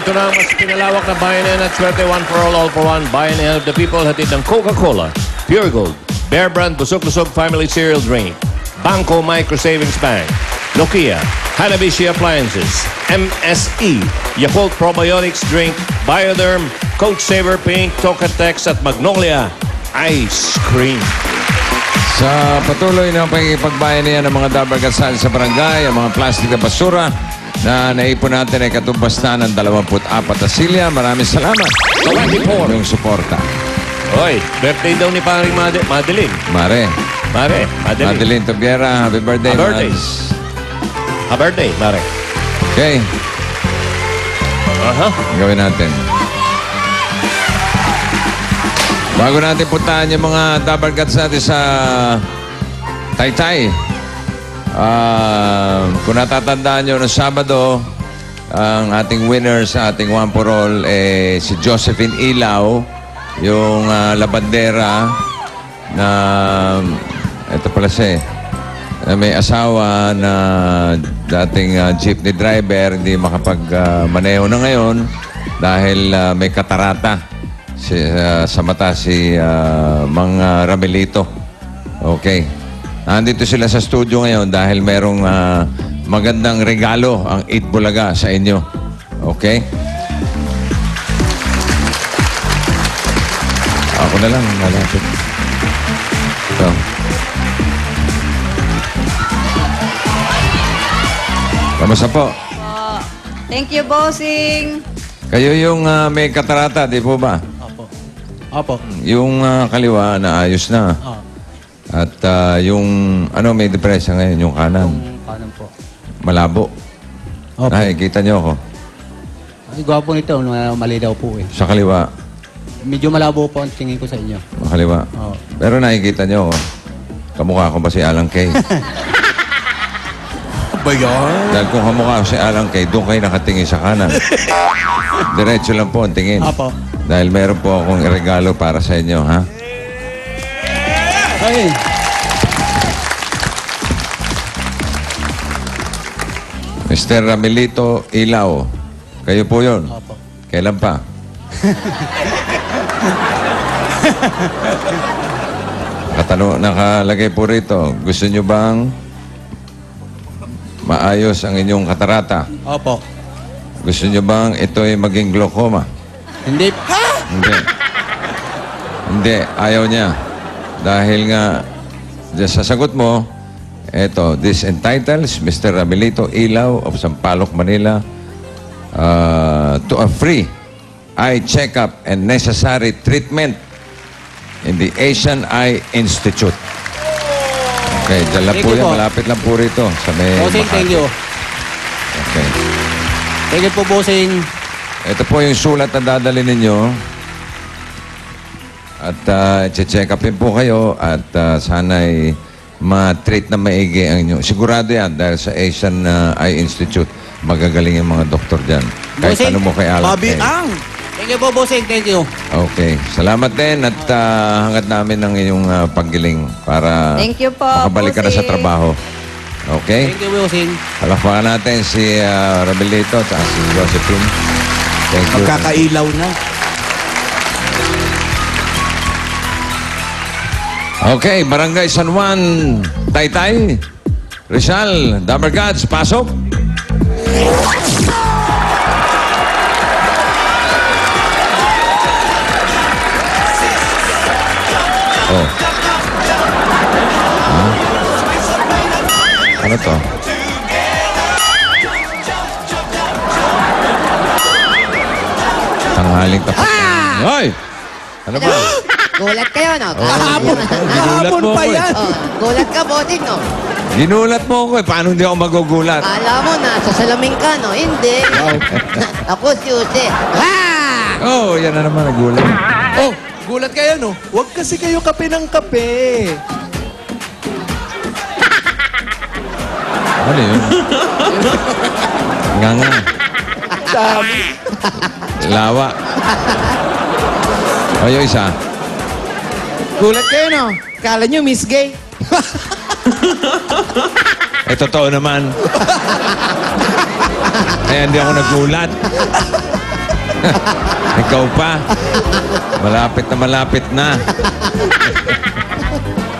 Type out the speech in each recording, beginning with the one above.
ito na ang mas pinalawak na bayanihan at swerte. One for all for one. Bayanihan of the people. Hatid ng Coca-Cola, Pure Gold, Bear Brand, Busog-Lusog Family Cereal Drink, Banco Micro Savings Bank, Nokia, Hanabishi Appliances, MSE, Yakult Probiotics Drink, Bioderm, Coach Saver Pink, Tokatex at Magnolia Ice Cream. Sa patuloy na pagkikipagbayanihan ng mga dabargasan sa barangay, ang mga plastic na basura na naipon natin ay katumbas na ng 24 na silya. Maraming salamat. 24. Yung suporta. Oy, birthday daw ni paring Madeline. Madeline Madeline. Tobiera, happy birthday. Happy birthday. Happy birthday, Mare. Okay. Gawin natin. Bago natin puntahan yung mga dabargats natin sa Taytay. Kung natatandaan nyo, noong Sabado, ang ating winner sa ating One for All, si Josephine Ilaw, yung labandera na, ito pala siya may asawa na dating jeepney driver, hindi makapag-maneho na ngayon dahil may katarata sa mata si Mang Ramelito. Okay. Nandito sila sa studio ngayon dahil merong magandang regalo ang Eat Bulaga sa inyo. Okay? Ako na lang, malapit. Ito. Kamusta po? Thank you, bossing. Kayo yung may katarata, di po ba? Opo. Yung kaliwa na ayos na. At yung may depresya ngayon, yung kanan. Yung kanan po. Malabo. Opo. Ay, kita nyo ako. Ang gwapo nito, mali daw po eh. Sa kaliwa. Medyo malabo po ang tingin ko sa inyo. Sa kaliwa. Oo. Pero nakikita nyo ako. Kamukha ko ba si Alan Kay? Ba yan? Dahil kung kamukha ko si Alan Kay, doon kayo nakatingin sa kanan. Diretso lang po ang tingin. Opo. Dahil meron po akong regalo para sa inyo, ha? Ay. Mr. Ramelito Ilaw. Kayo po yun? Opo. Kailan pa? Nakalagay po rito. Gusto nyo bang maayos ang inyong katarata? Opo. Gusto nyo bang ito'y maging glaucoma? Hindi. Hindi. Hindi. Ayaw niya. Dahil nga, sa sagot mo, eto, this entitles Mr. Ramelito Ilaw of Sampaloc, Manila to a free eye checkup and necessary treatment in the Asian Eye Institute. Okay, dyan lang Thank po you yan. po. Malapit lang po rito sa may Bossing, thank you. Okay. Thank you po, bossing. Ito po yung sulat na dadalhin ninyo. At check upin po kayo at sana'y ma-treat na maigi ang inyo. Sigurado yan dahil sa Asian Eye Institute, magagaling yung mga doktor dyan. Kahit Bossing, ano mo kay Alan Kay. Mabiang! Thank you po, bossing. Thank you. Okay. Salamat din at hangad namin ng inyong paggiling para Thank you po, makabalik ka na sa bossing. trabaho. Okay? Thank you, bossing. Palakpakan natin si Ramelito at si Josephine. Thank you. Magkakailaw na. Okay, Barangay San Juan, Taytay, Rizal, Dabargats, pasok. Oh. Ano to? Tanghaling tapos. Hoy! Ano ba? Gulat kayo, no? Kahapon mo pa ako eh. yan. Oh, gulat ka, bossing, no? Ginulat mo ako eh. Paano hindi ako magugulat? Kala mo na, sa salamin ka, no? Hindi. Ako, Susie. Oh, yan na naman nagulat. Oh, gulat kayo, no? Huwag kasi kayo kape ng kape. Ano yun? Nga nga. Dami. Lawa. O, yung isa. Gulat kayo, no? Kala nyo, Miss Gay. Eh, totoo naman. Kaya hindi ako nagulat. Ikaw pa. Malapit na.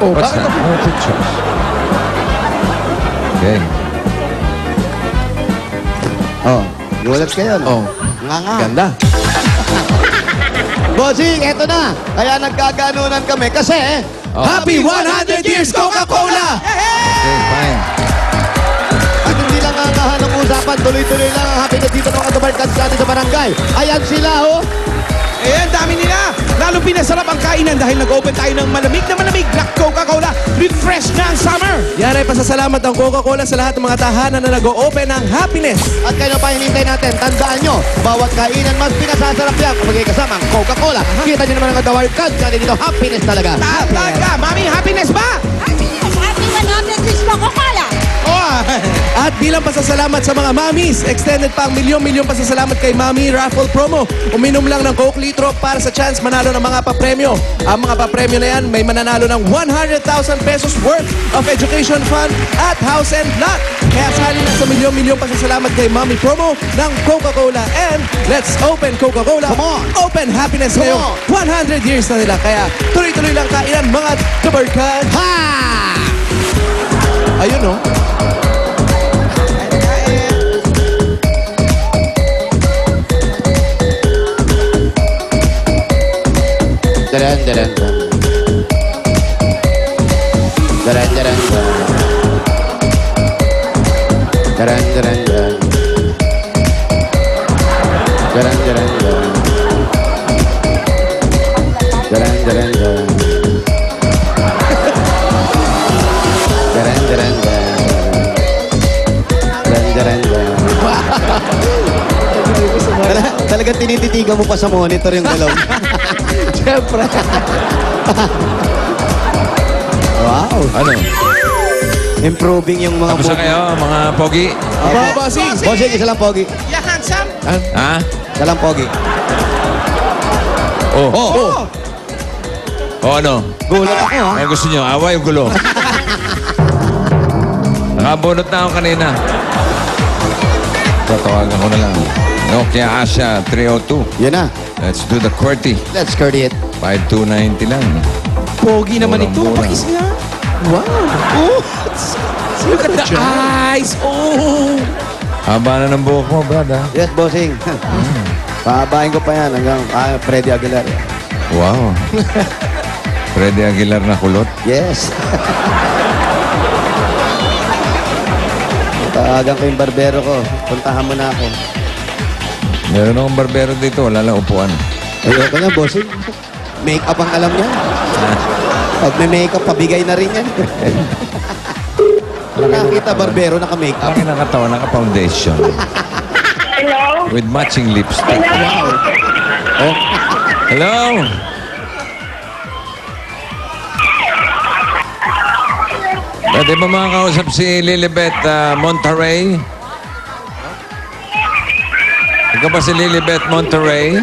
What's that? Oh, pictures. Okay. Oh, gulat kayo, no? Oh, Nga. ganda. Bossing, eto na. Kaya nagkaganunan kami kasi... Happy 100 years Coca-Cola! Okay, fine. At hindi lang ang ng usapan, tuloy-tuloy lang ang happiness dito mga kabarkads natin sa barangay. Ayan sila, oh. Ayan, dami nila. Lalo pinasarap ang kainan dahil nag-open tayo ng malamig na Coca-Cola. Refresh na ang summer. Yan ay pasasalamat ang Coca-Cola sa lahat ng mga tahanan na nag-open ng happiness. At kayo pa hinintay natin, tandaan nyo, bawat kainan mas pinasasarap yan kung magkikasama ang Coca-Cola. Kita nyo naman ang kabarkads natin dito, happiness talaga. Talaga, mami, happiness ba? Happy 100 years Coca-Cola! Oh. At bilang pasasalamat sa mga mamis, extended pa ang milyon-milyon pasasalamat kay Mami Raffle Promo. Uminom lang ng Coke litro para sa chance manalo ng mga papremyo. Ang mga papremyo na yan may mananalo ng 100,000 pesos worth of education fund at house and lot. Kaya sali na sa milyon-milyon pasasalamat kay Mami Promo ng Coca-Cola. And let's open Coca-Cola. Come on. Open happiness Come ngayong 100 years na nila. Kaya tuloy-tuloy lang kainan mga kabarkad. Ha! Ayun, no? Daran, daran, daran. Daran, daran, daran. Daran, daran, daran. Daran, daran, daran. Daran, daran, daran. Daran, daran, daran. Daran, daran, daran. Talagang tinititigan mo pa sa monitor yung galaw. Siyempre. Wow. Ano? Improving yung mga... Kamusta kayo, mga pogi? Aba, bossing. Bossing, isa lang pogi. Yeah, handsome. Ha? Isa lang pogi. Oh. Oh! Oh, ano? Gulat ako, ha? Ano gusto nyo? Away o gulo? Nakabunot na ako kanina. Tatawagan ko na lang. Nokia Asha 302. Yan na. Let's do the QWERTY. Let's curdy it. 5290 lang. Pogi naman ito. Murang-mura. Pakis nga. Wow. Oh. Look at the eyes. Oh. Haba na ng buhok mo, brad, ha? Yes, bossing. Pahabahin ko pa yan hanggang Freddy Aguilar. Wow. Freddy Aguilar na kulot. Yes. Tawagan ko yung barbero ko. Puntahan mo na ako. Meron akong barbero dito. Wala lang upuan. Ayoko na, bossing. Make-up ang alam niya. Pag may make-up, pabigay na rin yan. Nakita barbero, naka-make-up. Aking nakatawa, naka-foundation. Hello? With matching lipstick. Hello? Oh. Hello? Pwede ba makakausap si Lilibet Monterrey? Ikaw ba si Lilibet Monterrey?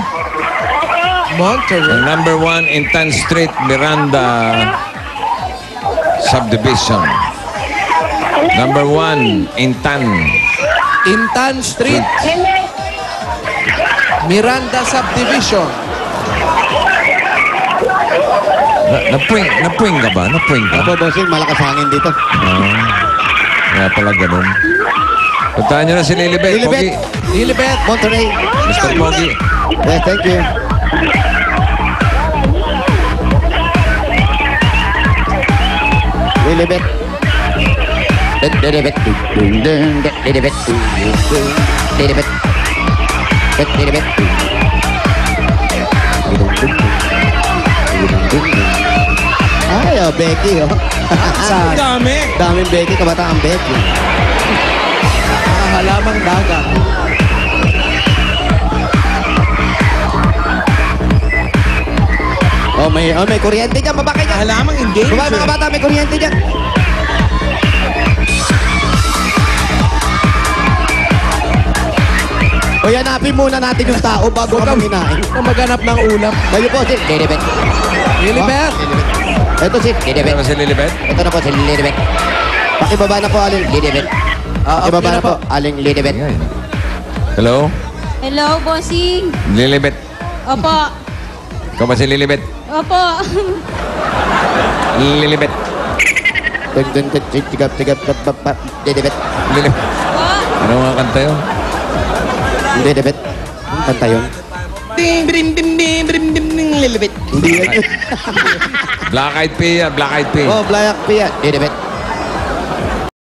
Monterey. Ang number 1 Intan Street, Miranda Subdivision. Number 1, Intan. Intan Street. Miranda Subdivision. Napuwing ka ba? Napuwing ka? Ako, bossing, malakas hangin dito. Kaya pala ganun. Puntahan nyo na si Lilibet. Lilibet. Pogi. Lilibet. Monterey. Mr. Pogi. Yes, thank you. Lilibet. Lilibet. Lilibet. Lilibet. Lilibet. Ay, oh, Becky, oh. Dami. Daming Becky, kabataan Becky. Halamang dagat. Oh, may kuryente dyan. Baba kayo dyan. Halamang engagement. Baba mga bata, may kuryente dyan. O hanapin muna natin yung tao bago ka maminain. Na maghanap ng ulam. Kayo po si Lilibet. Lilibet. Ito si Lilibet. Ano si Lilibet? Ito na po si Lilibet. Pakibaba na po, Aling Lilibet. Pakibaba na po, Aling Lilibet. Ayan. Hello? Hello, bossing. Lilibet. Opo. Ikaw ba si Lilibet? Opo. Lilibet. Dedebet. Lilibet. Opo. Ano mga kanta yun? Dedebet. Kanta yun. Lilibet. Hindi yan. Black Eyed Pea, Black Eyed Pea. Oh, Black Pea. Dedebet.